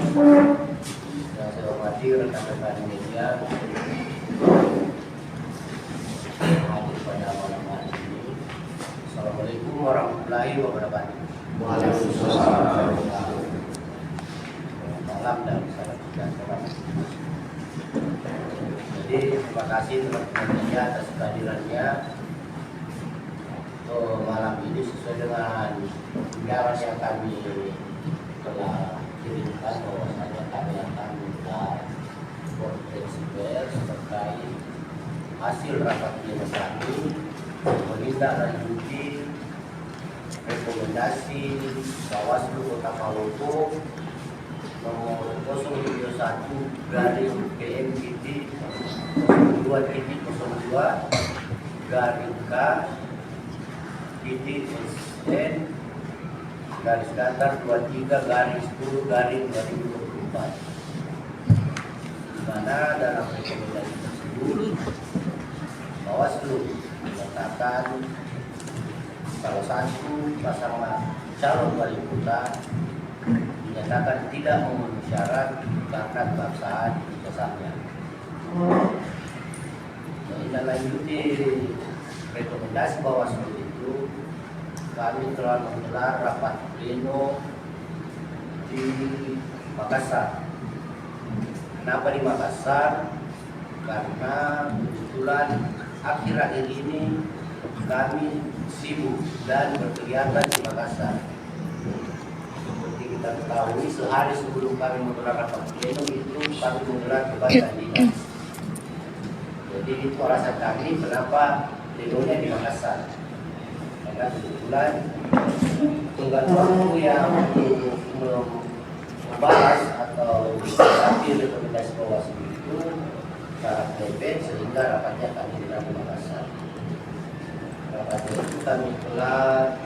Yang saya hormati rekan-rekan media hadir pada malam hari ini. Assalamualaikum warahmatullahi wabarakatuh. Waalaikumsalam. Malam dan salam sejahtera. Jadi terima kasih teman-teman media atas kehadirannya. Malam ini sesuai dengan undangan yang kami telah kirimkan, bahwasanya kami akan membuat konferensi pers terkait hasil rapat pleno kami menindaklanjuti rekomendasi Bawaslu Kota Palopo nomor 02/KMPT/2/10/2024, di mana dalam rekomendasi tersebut Bawaslu menyatakan salah satu pasangan calon wali kota dinyatakan tidak memenuhi syarat karena kebangsaan ijazahnya. Menindaklanjuti rekomendasi Bawaslu itu, kami telah menggelar rapat pleno di Makassar. Kenapa di Makassar? Karena kebetulan akhir-akhir ini kami sibuk dan berkegiatan di Makassar. Seperti kita ketahui, sehari sebelum kami menggelar rapat pleno itu kami menggelar kegiatan dinas. Jadi itu alasan kami kenapa plenonya di Makassar. Karena kebetulan tenggat waktu yang membahas atau menanggapi rekomendasi Bawaslu itu sangat mepet, sehingga rapatnya kami gelar di Makassar. Rapatnya itu kami gelar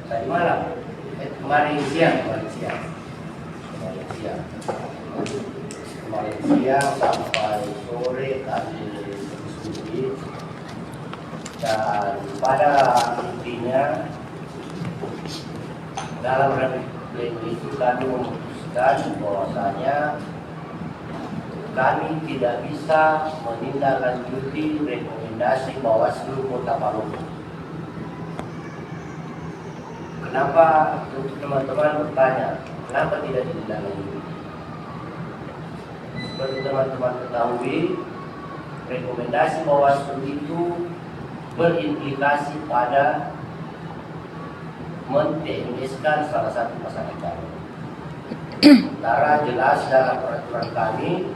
tadi malam, kemarin siang sampai sore kami berdiskusi, dan pada intinya dalam rapat pleno itu kami memutuskan bahwasanya kami tidak bisa menindaklanjuti rekomendasi Bawaslu Kota Palopo. Kenapa? Untuk teman-teman bertanya, kenapa tidak ditindaklanjuti? Seperti teman-teman ketahui, rekomendasi Bawaslu itu berimplikasi pada men-TMS-kan salah satu pasangan calon. Sementara jelas dalam peraturan kami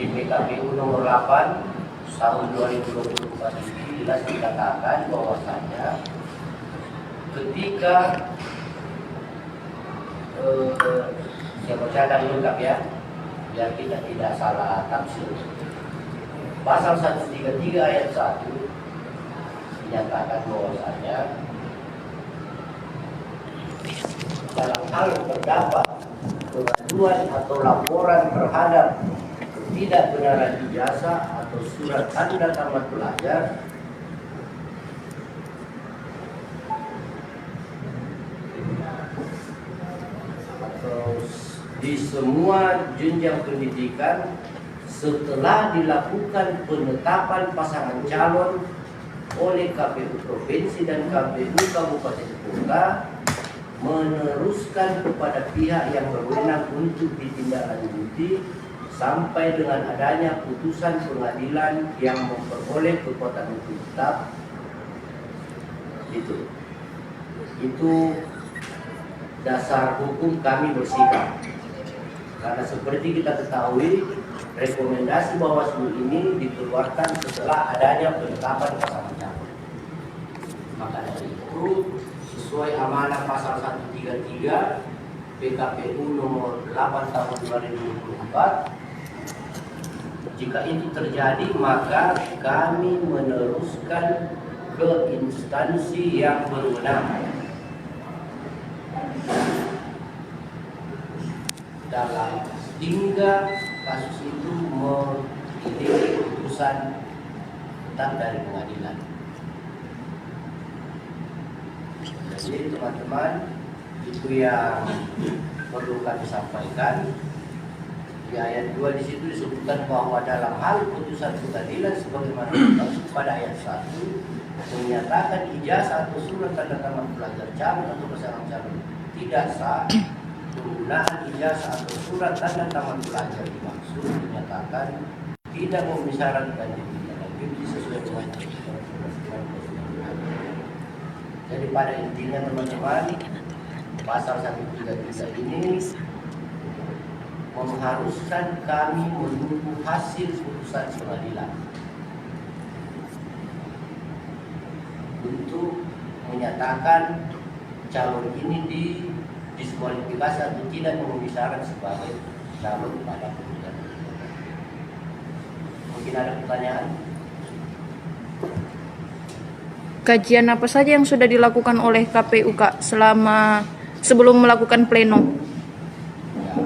di PKPU nomor 8 tahun 2024 ini jelas dikatakan bahwasanya ketika saya bacakan lengkap ya, biar kita tidak salah tafsir. Pasal 133 ayat 1 menyatakan bahwasanya dalam hal terdapat pengaduan atau laporan terhadap ketidakbenaran ijazah atau surat tanda tamat pelajar atau di semua jenjang pendidikan setelah dilakukan penetapan pasangan calon oleh KPU Provinsi dan KPU Kabupaten Kota, meneruskan kepada pihak yang berwenang untuk ditindaklanjuti sampai dengan adanya putusan pengadilan yang memperoleh kekuatan hukum tetap. Itu dasar hukum kami bersikap. Karena seperti kita ketahui, rekomendasi Bawaslu ini dikeluarkan setelah adanya penetapan pasangan calon. Maka dari itu, sesuai amanah pasal 133 PKPU nomor 8 tahun 2024, jika itu terjadi maka kami meneruskan ke instansi yang berwenang dalam hingga kasus itu memiliki putusan tetap dari pengadilan. Jadi teman-teman, Itu yang perlu kami sampaikan. Di ayat 2 di situ disebutkan bahwa dalam hal putusan pengadilan sebagaimana dimaksud pada ayat 1 menyatakan ijazah atau surat tanda tamat pelajar calon atau pasangan calon tidak sah. Penggunaan ijazah atau surat tanda tamat pelajar dimaksud menyatakan tidak memisyaratkan ditindaklanjuti sesuai dengan jadi pada intinya teman-teman, pasal 133 ini mengharuskan kami menunggu hasil putusan pengadilan untuk menyatakan calon ini diskualifikasi atau tidak memenuhi syarat sebagai calon pada pemilihan. Mungkin ada pertanyaan? Kajian apa saja yang sudah dilakukan oleh KPU Kak sebelum melakukan pleno? Ya,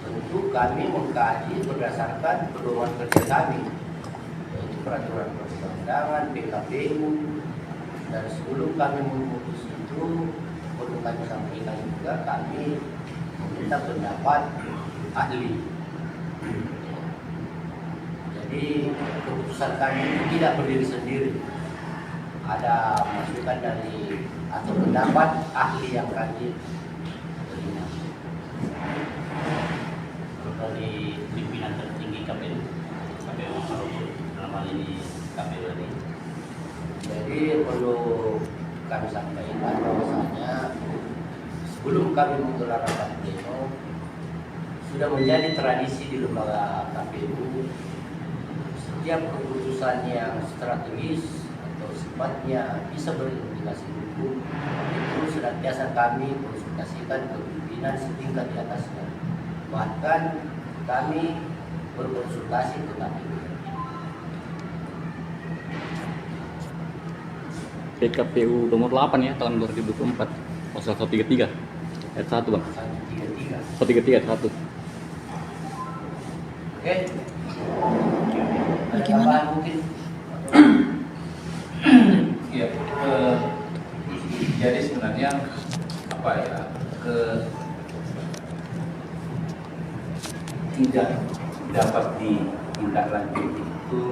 tentu kami mengkaji berdasarkan pedoman kerja kami, yaitu peraturan perundang-undangan, PKPU, dan sebelum kami memutus itu, perlu kami sampaikan juga kami meminta pendapat ahli. Jadi keputusan kami itu tidak berdiri sendiri. Ada masukan dari atau pendapat ahli yang kami terima dari pimpinan tertinggi KPU Maluku dalam hal ini KPU ini. Jadi perlu kami sampaikan bahwasanya sebelum kami menggelar rapat pleno sudah menjadi tradisi di lembaga KPU setiap keputusan yang strategis atau sifatnya bisa berimplikasi hukum itu senantiasa kami konsultasikan ke pimpinan setingkat di atasnya. Bahkan kami berkonsultasi ke KPU. PKPU nomor 8 ya tahun 2024 pasal 133 ayat 1 Bang. 133 ayat 1. Oke. Ada Bagaimana? tambahan mungkin? Ya, jadi sebenarnya apa ya, tidak dapat ditindaklanjuti itu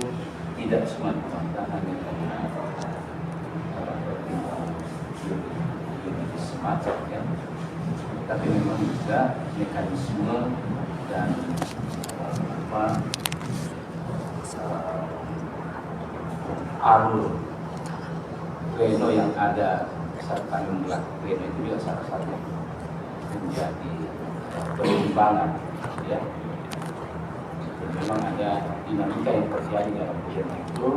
tidak semata-mata hanya karena semacam ya, tapi memang juga mekanisme dan alur pleno yang ada saat kami menggelar pleno itu juga salah satu menjadi pertimbangan ya. Memang ada dinamika yang terjadi dalam pleno itu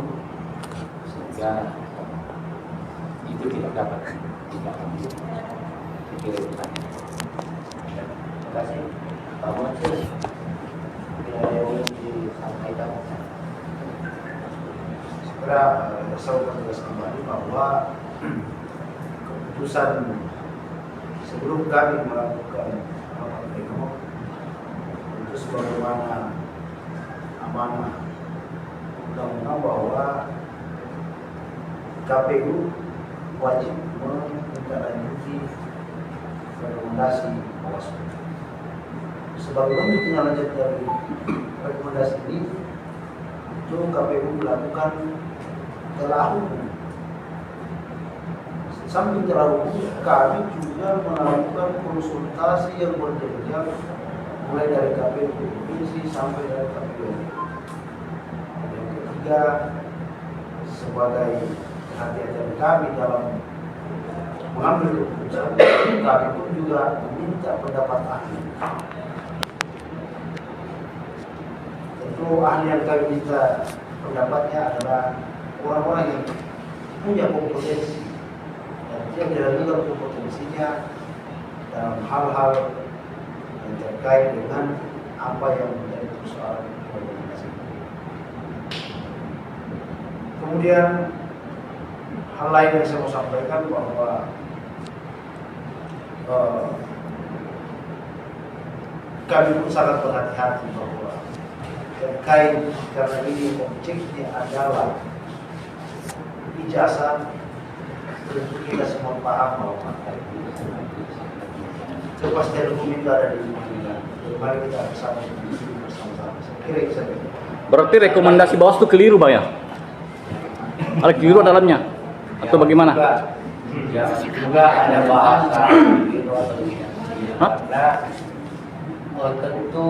sehingga itu tidak dapat ditindaklanjuti. Kira itu tadi. Terima kasih Pak Moses. Bila ada yang ingin disampaikan. Segera saya tegas kembali bahwa keputusan sebelum kami melakukan rapat pleno itu sebagaimana amanah undang-undang bahwa KPU wajib menindaklanjuti rekomendasi Bawaslu. Sebagai bentuk tindak dari rekomendasi ini, itu KPU melakukan telah hukum. Sambil telah hukum, kami juga melakukan konsultasi yang berjenjang mulai dari KPU provinsi sampai dari KPU. Yang ketiga, sebagai hati-hati kami dalam mengambil keputusan, kami pun juga meminta pendapat ahli. Tentu ahli yang kami minta pendapatnya adalah orang-orang yang punya kompetensi dan dia diragukan kompetensinya dalam hal-hal yang terkait dengan apa yang menjadi persoalan organisasi. Kemudian hal lain yang saya mau sampaikan bahwa kami pun sangat berhati-hati bahwa terkait karena ini objeknya adalah ijazah tentu kita semua paham bahwa fakta itu kepastian hukum itu ada di pengadilan. Mari kita bersama bersama-sama. Saya kira itu saja. Berarti rekomendasi Bawaslu keliru, Bang ya? Ada keliru dalamnya? Atau bagaimana? Juga ada bahasa gitu atau tidak. Hah? Karena tentu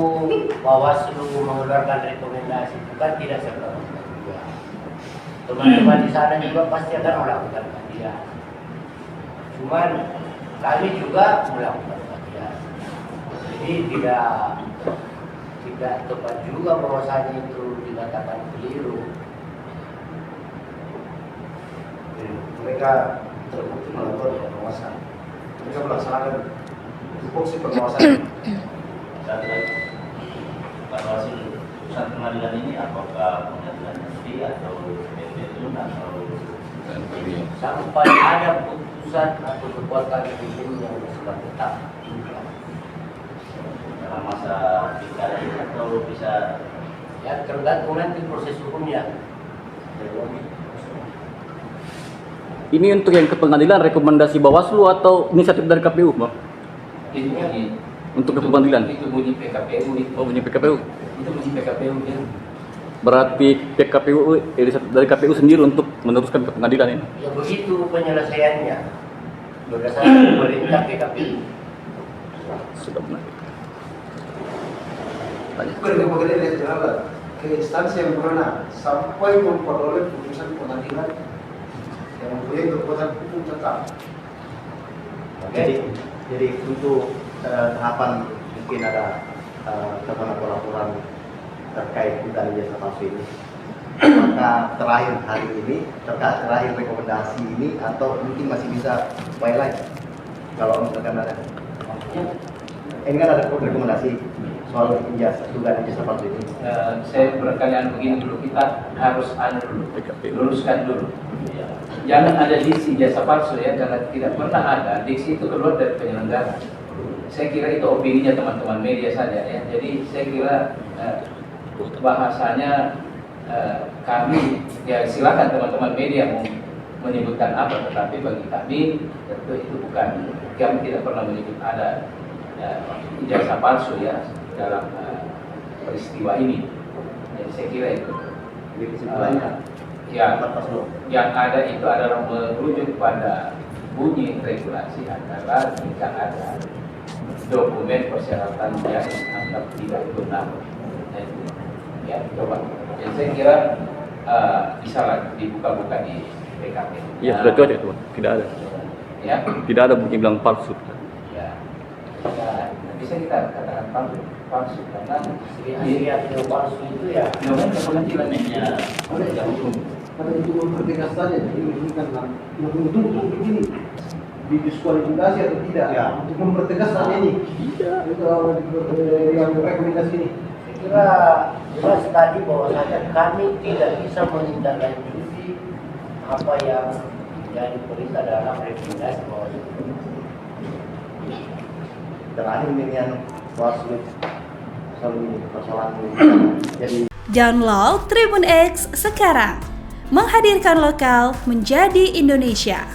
Bawaslu mengeluarkan rekomendasi itu kan tidak serta merta. Teman-teman di sana juga pasti akan melakukan kajian. Cuman kami juga melakukan kajian. Jadi tidak tepat juga bahwasanya itu dikatakan keliru. Mereka terbukti melakukan pengawasan. Mereka melaksanakan tupoksi pengawasan. Satu lagi, Pak Wasil, putusan pengadilan ini apakah pengadilan negeri atau PTUN atau Sampai ada putusan atau kekuatan hukum yang bersifat tetap. dalam masa pilkada ini atau bisa Ya tergantung nanti proses hukumnya. Ini untuk yang ke pengadilan rekomendasi Bawaslu atau inisiatif dari KPU, Bang? Itu bunyi, Untuk ke pengadilan? itu bunyi PKPU itu. Oh, punya PKPU. Itu bunyi PKPU ya. Berarti PKPU inisiatif dari KPU sendiri untuk meneruskan ke pengadilan ini. Ya begitu penyelesaiannya berdasarkan perintah PKPU. Sudah benar. Tanya. Bukan ke pengadilan yang terlalu ke instansi yang berwenang sampai memperoleh putusan pengadilan yang mempunyai kekuatan hukum tetap. Jadi untuk tahapan mungkin ada laporan terkait dugaan ijazah palsu ini. Maka terakhir hari ini, terakhir rekomendasi ini atau mungkin masih bisa upaya lain kalau misalkan ada. Ini kan ada rekomendasi soal dugaan ijazah palsu ini. Saya berkalian begini dulu, kita harus luruskan dulu. Jangan ada diksi jasa palsu ya, karena tidak pernah ada diksi itu keluar dari penyelenggara. Saya kira itu opininya teman-teman media saja ya. Jadi saya kira bahasanya kami ya silakan teman-teman media mau menyebutkan apa, tetapi bagi kami tentu itu bukan, kami tidak pernah menyebut ada ijazah palsu ya dalam peristiwa ini. Jadi saya kira itu. Jadi kesimpulannya Ya, yang ada itu adalah merujuk pada bunyi regulasi antara jika ada dokumen persyaratan yang dianggap tidak benar. Ya, coba. Jadi saya kira bisa lah dibuka-buka di PKP. Iya, sudah itu aja, Tuan. Tidak ada. Ya, Tidak ada bukti bilang palsu. ya. Ya, bisa kita katakan palsu karena Asli palsu itu ya. dokumen pengadilannya oleh yang hukum. Karena itu mempertegas saja, jadi ini kan untuk begini didiskualifikasi atau tidak, Ya. untuk mempertegas saja ini. Tidak. Itu yang rekomendasi ini. Saya kira jelas tadi bahwasanya kami tidak bisa menindaklanjuti apa yang menjadi perintah dalam rekomendasi Bawaslu. terakhir pemilihan Bawaslu soal ini persoalan ini. Jadi Download Tribun X sekarang, menghadirkan lokal menjadi Indonesia.